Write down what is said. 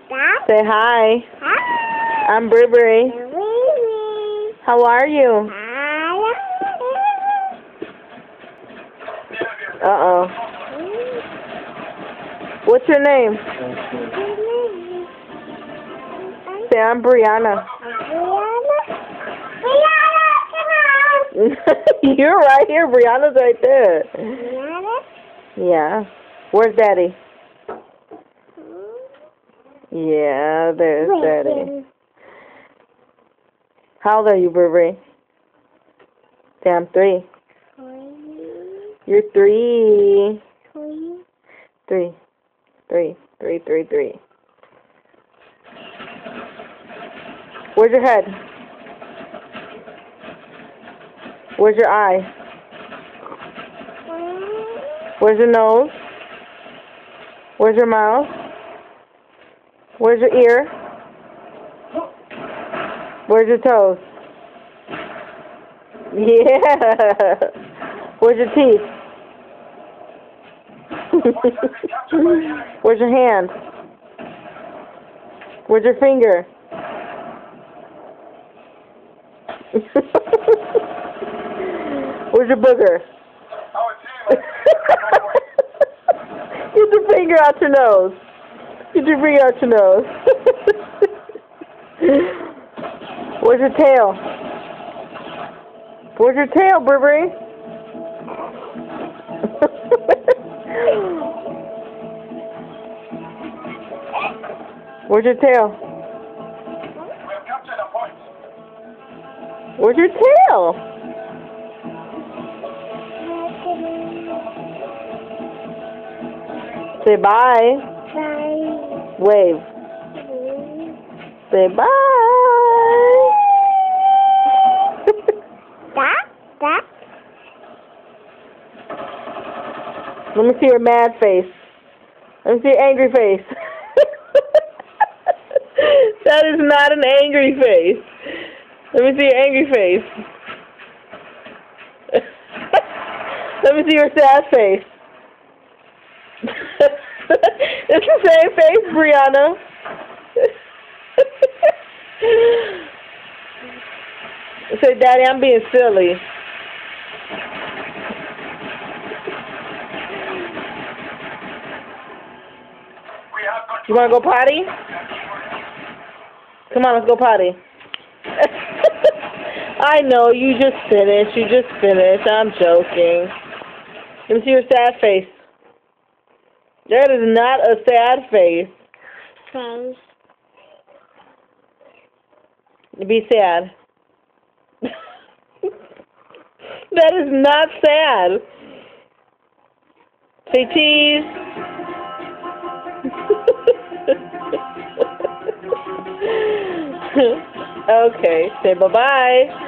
Dad? Say hi. Hi. I'm Burberry. Baby. How are you? Hi. Uh-oh. What's your name? Say, I'm Brianna. You're right here. Brianna's right there. Yeah. Where's Daddy? Yeah, there's Daddy. How old are you, Burberry? Say, I'm 3. You're 3. 3. 3. 3, 3, 3. Where's your head? Where's your eye? Where's your nose? Where's your mouth? Where's your ear? Where's your toes? Yeah. Where's your teeth? Where's your hand? Where's your finger? Where's your booger? Get your finger out your nose. Get your finger out your nose. Where's your tail? Where's your tail, Burberry? Where's your tail? Where's your tail? Say bye. Bye. Wave. Say bye. Dad? Let me see your mad face. Let me see your angry face. That is not an angry face. Let me see your angry face. Let me see your sad face. It's the same face, Brianna. Say, Daddy, I'm being silly. You want to go potty? Come on, let's go potty. I know, you just finished. I'm joking. Let me see your sad face. That is not a sad face. Be sad. That is not sad. Say cheese. Okay, say bye-bye.